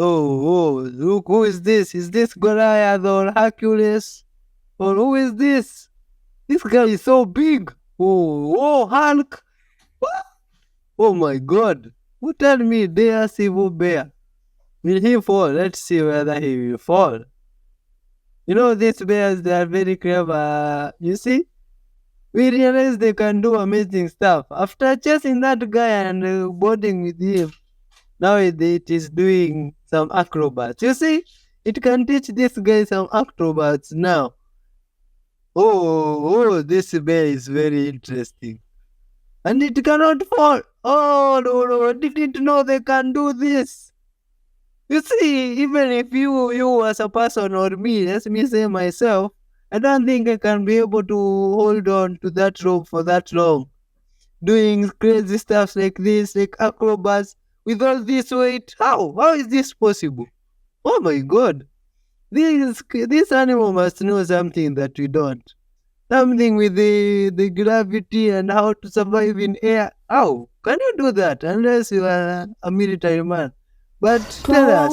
Oh, look, who is this? Is this Goliath or Hercules? Or who is this? This guy is so big. Oh, Hulk. Oh my God. Who tell me there's evil bear? Will he fall? Let's see whether he will fall. You know, these bears, they are very clever. You see? We realize they can do amazing stuff. After chasing that guy and bonding with him, now it is doing some acrobats. You see? It can teach this guy some acrobats now. Oh, this bear is very interesting. And it cannot fall. Oh, no, I didn't know they can do this. You see, even if you as a person or me, let me say myself, I don't think I can be able to hold on to that rope for that long. Doing crazy stuff like this, like acrobats, with all this weight. How? How is this possible? Oh my God. This animal must know something that we don't. Something with the gravity and how to survive in air. How? Can you do that unless you are a military man? But tell us.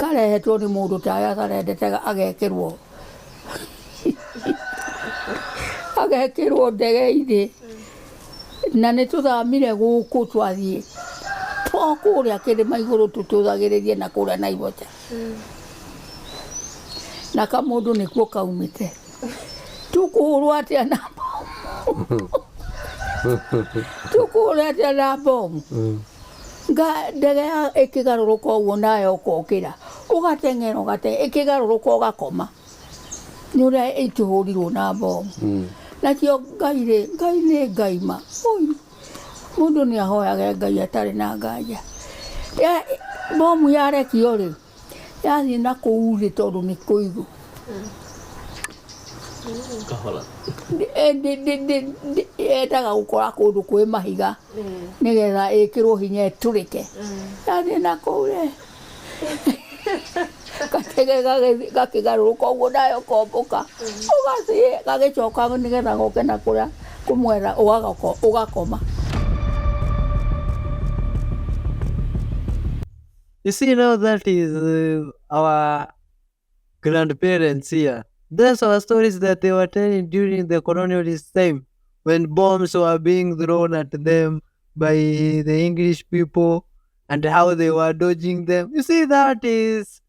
Karehetwo nĩ mũndũ ta aya karendete agekĩrwo ndege-inĩ na nĩ tũthamire gũkũ twathiĩ kũrĩa kĩrĩma igũrũ tũtũthagĩrĩrie na kũrĩa Naivasha na kamũndũ nĩkuo kaumĩte tukũhũrwo atĩa na bomu tukũhũrwo atĩa na bomu ndege ĩkĩgarũrũka ũguo nayo ũkokĩra ũgateng'era ĩkĩgarũrũka ũgakoma nĩ ũrĩa ĩkĩhũrirwo na bomu nakĩo Ngai nĩ Ngai ma mũndũ nĩ ahoyage Ngai atarĩ na nganja bomu yarekio rĩ yathiĩ na kũu thĩ tondũ nĩ kũigũ yendaga gũkora kũndũ kwĩ mahiga nĩgetha ĩkĩrwo hinya ĩtũrĩke yathiĩ na kũu rĩ gatege gakĩgarũrũka ũguo nayo kombũka ũgathiĩ gagĩcoka nĩgetha goke na kũrĩa kũmwera ũgakoma. You see, now that is our grandparents here. Those are stories that they were telling during the colonialist time when bombs were being thrown at them by the English people and how they were dodging them. You see, that is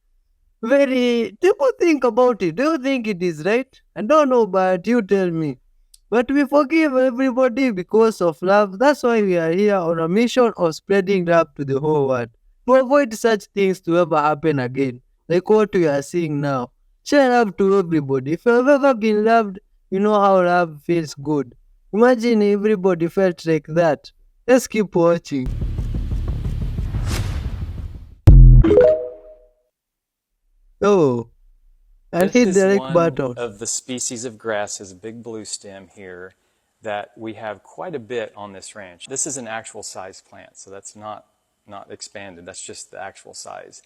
very. People think about it. Do you think it is right? I don't know, but you tell me. But we forgive everybody because of love. That's why we are here on a mission of spreading love to the whole world. To avoid such things to ever happen again, like what we are seeing now. Share love to everybody. If you've ever been loved, you know how love feels good. Imagine everybody felt like that. Let's keep watching. Oh, and hit the like button. Of the species of grasses, a big blue stem here, that we have quite a bit on this ranch. This is an actual size plant, so that's not expanded. That's just the actual size.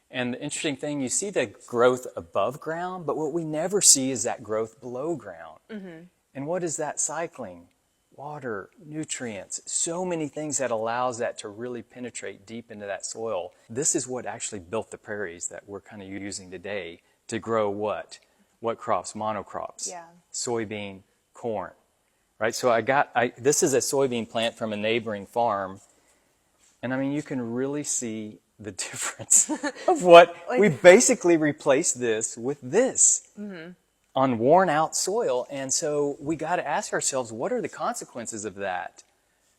And the interesting thing, you see the growth above ground, but what we never see is that growth below ground. Mm-hmm. And what is that cycling? Water, nutrients, so many things that allows that to really penetrate deep into that soil. This is what actually built the prairies that we're kind of using today to grow what? What crops? Monocrops. Yeah. Soybean, corn. Right? So this is a soybean plant from a neighboring farm. And I mean, you can really see the difference of what we basically replaced this with this on worn out soil. And so we got to ask ourselves, what are the consequences of that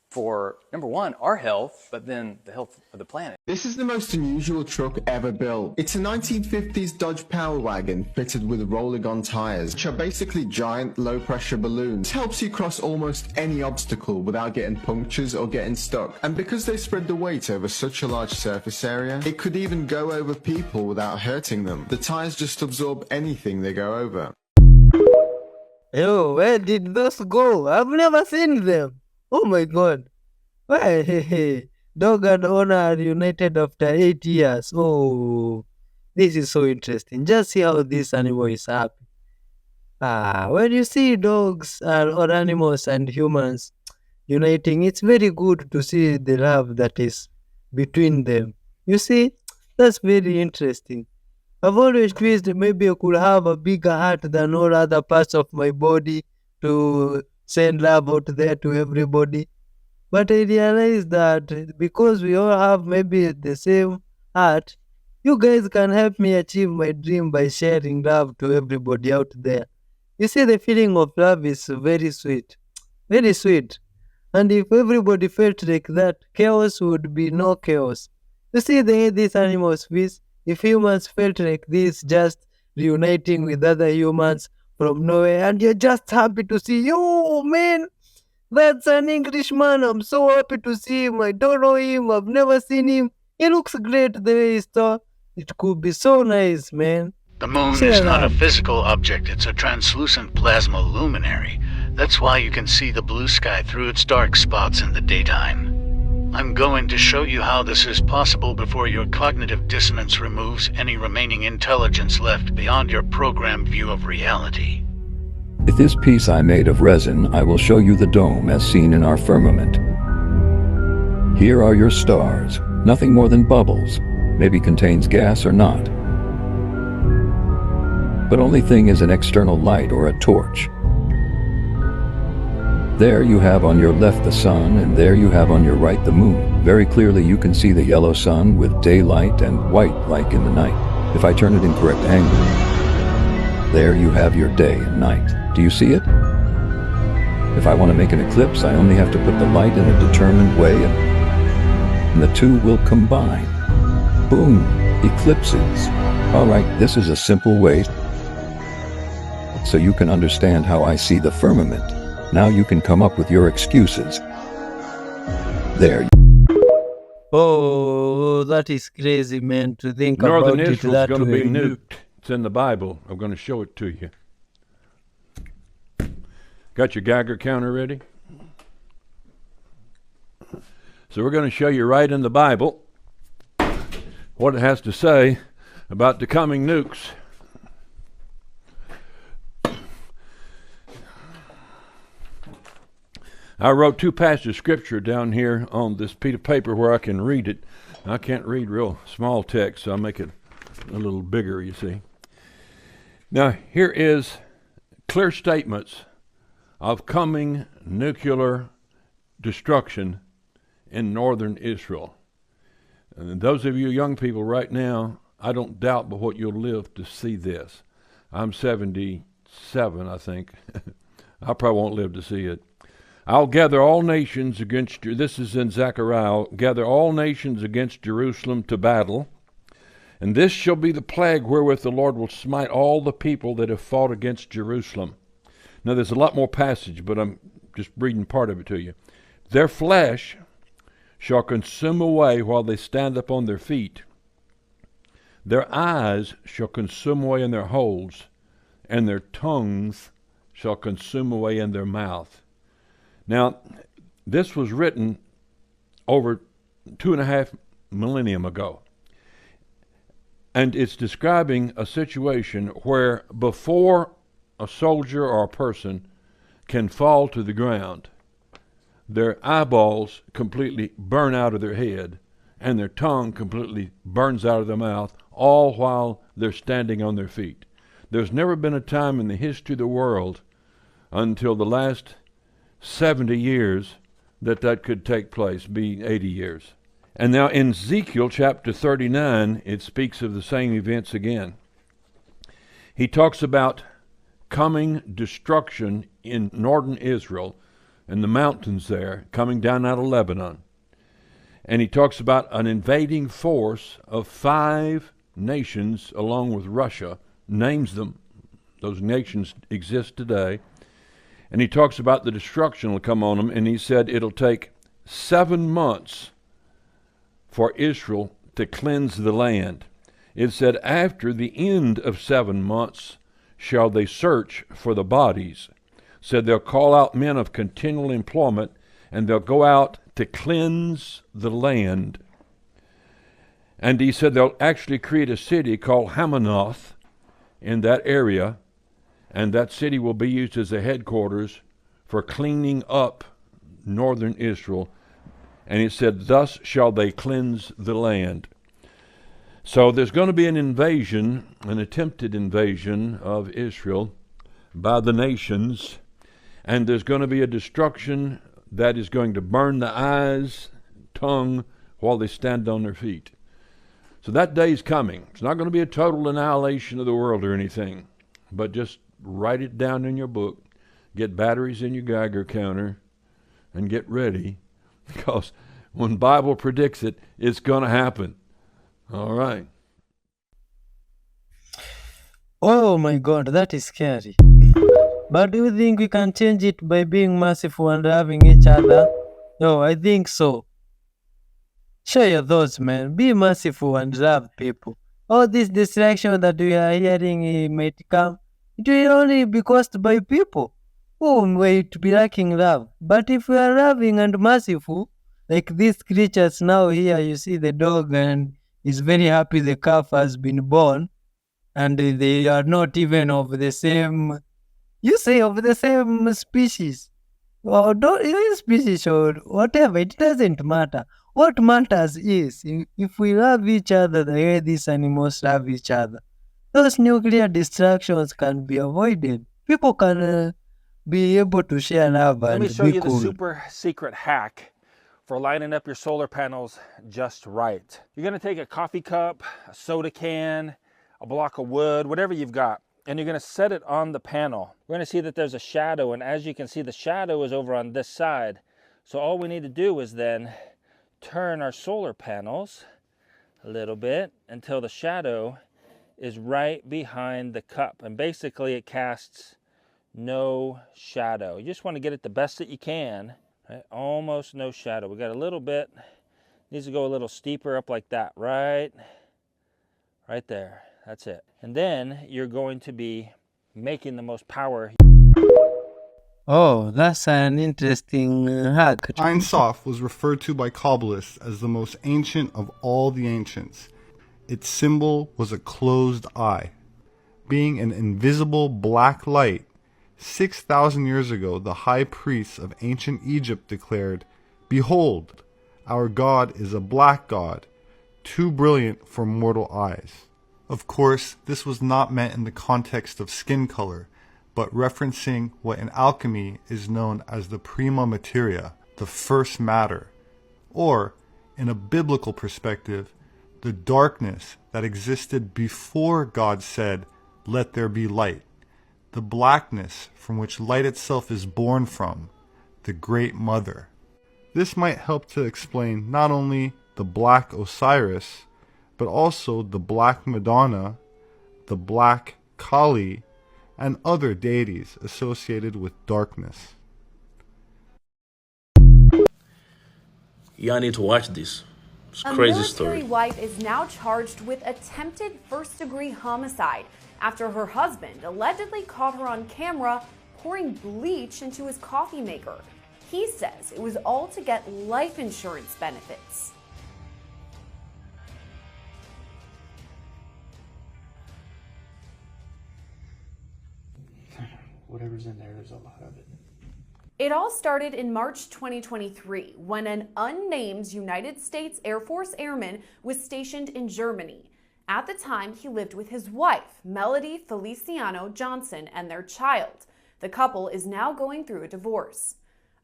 for, number one, our health, but then the health of the planet? This is the most unusual truck ever built. It's a 1950s Dodge Power Wagon fitted with roll-on tires, which are basically giant low-pressure balloons. It helps you cross almost any obstacle without getting punctures or getting stuck. And because they spread the weight over such a large surface area, it could even go over people without hurting them. The tires just absorb anything they go over. Oh, where did those go? I've never seen them. Oh my God. Hey, dog and owner are united after 8 years. Oh, this is so interesting. Just see how this animal is happy. When you see dogs or animals and humans uniting, it's very good to see the love that is between them. You see, that's very interesting. I've always wished maybe I could have a bigger heart than all other parts of my body to send love out there to everybody. But I realized that because we all have maybe the same heart, you guys can help me achieve my dream by sharing love to everybody out there. You see, the feeling of love is very sweet. Very sweet. And if everybody felt like that, chaos would be no chaos. You see the way these animals feel? If humans felt like this, just reuniting with other humans from nowhere, and you're just happy to see, yo, man, that's an Englishman. I'm so happy to see him. I don't know him. I've never seen him. He looks great the way he's tall. It could be so nice, man. The moon Share is not a love. physical object, it's a translucent plasma luminary. That's why you can see the blue sky through its dark spots in the daytime. I'm going to show you how this is possible before your cognitive dissonance removes any remaining intelligence left beyond your programmed view of reality. With this piece I made of resin, I will show you the dome as seen in our firmament. Here are your stars, nothing more than bubbles, maybe contains gas or not. But only thing is an external light or a torch. There you have on your left the sun, and there you have on your right the moon. Very clearly you can see the yellow sun with daylight and white like in the night. If I turn it in correct angle, there you have your day and night. Do you see it? If I want to make an eclipse, I only have to put the light in a determined way and the two will combine. Boom, eclipses. All right, this is a simple way so you can understand how I see the firmament. Now you can come up with your excuses. There. Oh, that is crazy, man, to think Northern about it Israel's that going to way. be nuked. It's in the Bible. I'm going to show it to you. Got your Geiger counter ready? So we're going to show you right in the Bible what it has to say about the coming nukes. I wrote two passages of scripture down here on this piece of paper where I can read it. I can't read real small text, so I'll make it a little bigger, you see. Now, here is clear statements of coming nuclear destruction in northern Israel. And those of you young people right now, I don't doubt but what you'll live to see this. I'm 77, I think. I probably won't live to see it. I'll gather all nations against you. This is in Zechariah. I'll gather all nations against Jerusalem to battle. And this shall be the plague wherewith the Lord will smite all the people that have fought against Jerusalem. Now there's a lot more passage, but I'm just reading part of it to you. Their flesh shall consume away while they stand up on their feet. Their eyes shall consume away in their holes, and their tongues shall consume away in their mouth. Now, this was written over 2.5 millennium ago. And it's describing a situation where before a soldier or a person can fall to the ground, their eyeballs completely burn out of their head and their tongue completely burns out of their mouth, all while they're standing on their feet. There's never been a time in the history of the world until the last 70 years that could take place, be 80 years. And now in Ezekiel chapter 39, it speaks of the same events again. He talks about coming destruction in northern Israel and the mountains there, coming down out of Lebanon. And he talks about an invading force of 5 nations along with Russia, names them. Those nations exist today. And he talks about the destruction will come on them, and he said it'll take 7 months for Israel to cleanse the land. It said after the end of 7 months shall they search for the bodies. Said they'll call out men of continual employment, and they'll go out to cleanse the land. And he said they'll actually create a city called Hamanoth in that area, and that city will be used as a headquarters for cleaning up northern Israel. And it said, thus shall they cleanse the land. So there's going to be an invasion, an attempted invasion of Israel by the nations, and there's going to be a destruction that is going to burn the eyes, tongue, while they stand on their feet. So that day's coming. It's not going to be a total annihilation of the world or anything, but just write it down in your book, get batteries in your Geiger counter, and get ready, because when the Bible predicts it, it's going to happen. All right. Oh my God, that is scary. But do you think we can change it by being merciful and loving each other? No, I think so. Share your thoughts, man. Be merciful and love people. All this distraction that we are hearing might come, it will only be caused by people who might be lacking love. But if we are loving and merciful, like these creatures now here, you see the dog and is very happy the calf has been born, and they are not even of the same, you say, of the same species. Or don't even species or whatever, it doesn't matter. What matters is if we love each other the way these animals love each other, those nuclear distractions can be avoided. People can be able to share love Let me and show be you the cool. super secret hack for lining up your solar panels just right. You're gonna take a coffee cup, a soda can, a block of wood, whatever you've got, and you're gonna set it on the panel. We're gonna see that there's a shadow, and as you can see, the shadow is over on this side. So all we need to do is then turn our solar panels a little bit until the shadow is right behind the cup. And basically it casts no shadow. You just want to get it the best that you can. Right? Almost no shadow. We got a little bit, needs to go a little steeper up like that, right there. That's it. And then you're going to be making the most power. Oh, that's an interesting hack. Ein Sof was referred to by Kabbalists as the most ancient of all the ancients. Its symbol was a closed eye. Being an invisible black light, 6,000 years ago the high priests of ancient Egypt declared, "Behold, our God is a black god, too brilliant for mortal eyes." Of course, this was not meant in the context of skin color, but referencing what in alchemy is known as the prima materia, the first matter, or, in a biblical perspective, the darkness that existed before God said, "Let there be light," the blackness from which light itself is born from, the Great Mother. This might help to explain not only the Black Osiris, but also the Black Madonna, the Black Kali, and other deities associated with darkness. Y'all need to watch this. It's a A crazy military story. wife is now charged with attempted first-degree homicide after her husband allegedly caught her on camera pouring bleach into his coffee maker. He says it was all to get life insurance benefits. Whatever's in there, there's a lot of it. It all started in March 2023 when an unnamed United States Air Force airman was stationed in Germany. At the time, he lived with his wife, Melody Feliciano Johnson, and their child. The couple is now going through a divorce.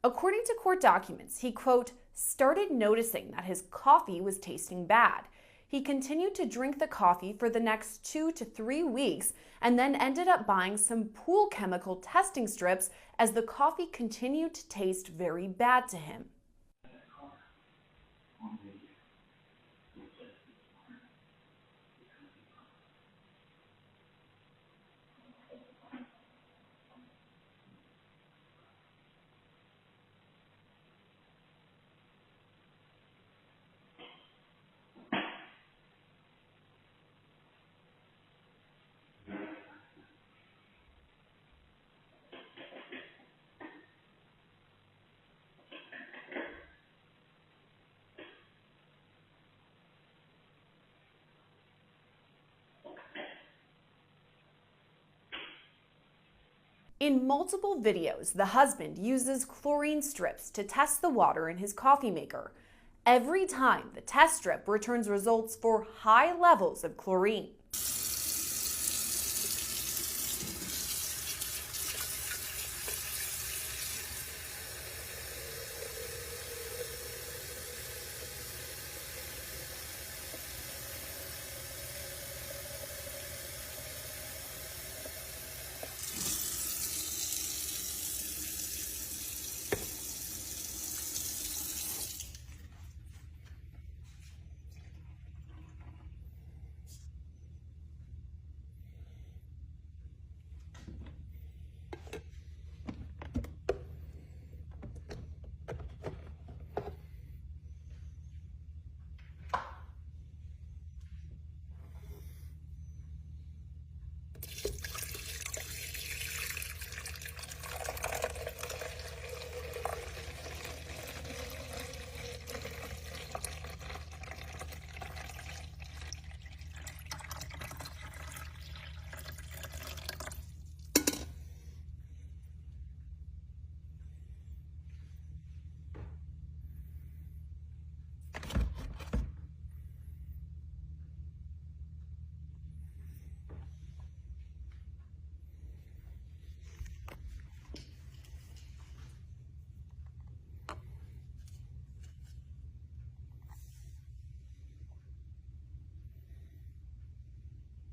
According to court documents, he, quote, started noticing that his coffee was tasting bad. He continued to drink the coffee for the next 2 to 3 weeks and then ended up buying some pool chemical testing strips as the coffee continued to taste very bad to him. In multiple videos, the husband uses chlorine strips to test the water in his coffee maker. Every time, the test strip returns results for high levels of chlorine.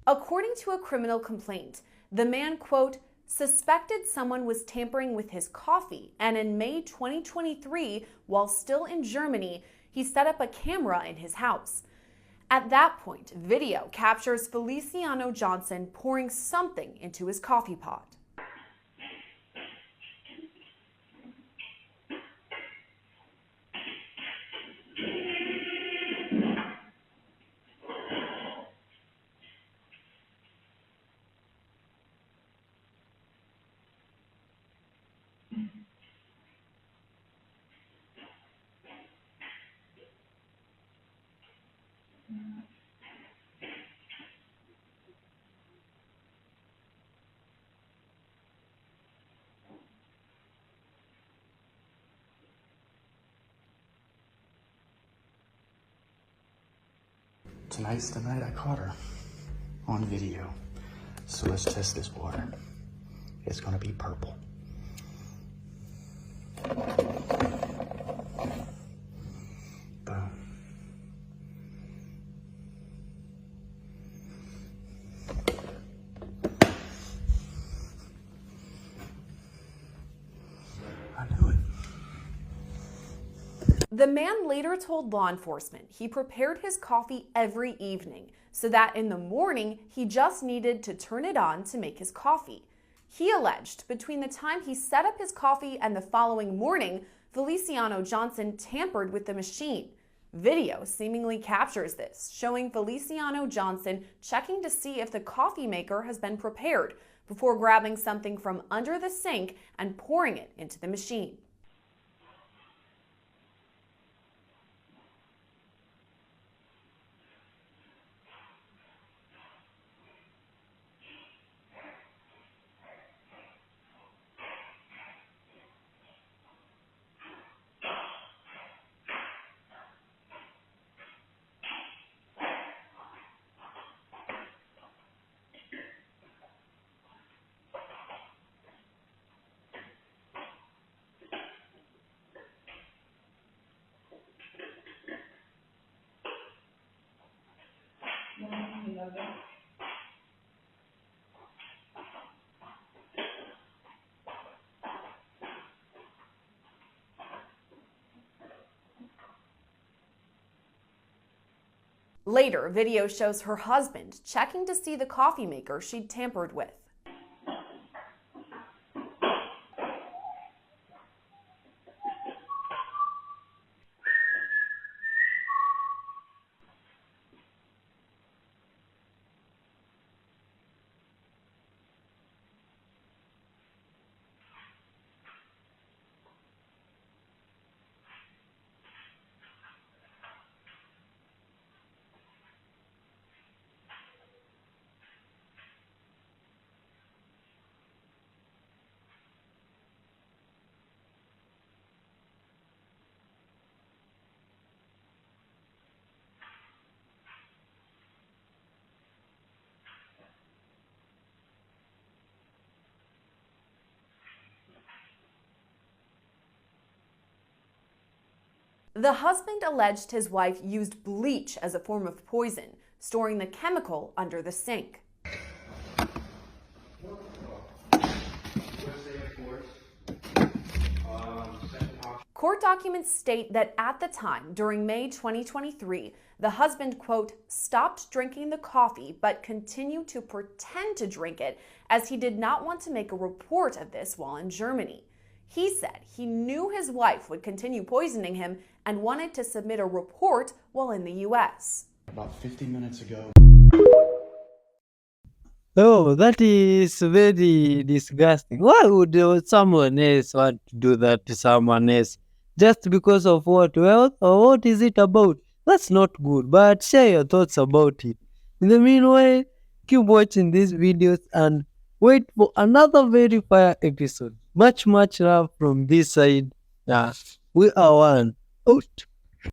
According to a criminal complaint, the man, quote, suspected someone was tampering with his coffee, and in May 2023, while still in Germany, he set up a camera in his house. At that point, video captures Feliciano Johnson pouring something into his coffee pot. Tonight's the night I caught her on video. So let's test this water. It's gonna be purple. Boom. I knew it. The man later told law enforcement he prepared his coffee every evening so that in the morning he just needed to turn it on to make his coffee. He alleged between the time he set up his coffee and the following morning, Feliciano Johnson tampered with the machine. Video seemingly captures this, showing Feliciano Johnson checking to see if the coffee maker has been prepared before grabbing something from under the sink and pouring it into the machine. Later, video shows her husband checking to see the coffee maker she'd tampered with. The husband alleged his wife used bleach as a form of poison, storing the chemical under the sink. Court documents state that at the time, during May 2023, the husband, quote, stopped drinking the coffee but continued to pretend to drink it as he did not want to make a report of this while in Germany. He said he knew his wife would continue poisoning him and wanted to submit a report while in the US. About 50 minutes ago. Oh, that is very disgusting. Why would someone else want to do that to someone else? Just because of what? Wealth? Or what is it about? That's not good, but share your thoughts about it. In the meanwhile, keep watching these videos and wait for another very fire episode. Much love from this side. Yeah, we are one. Out.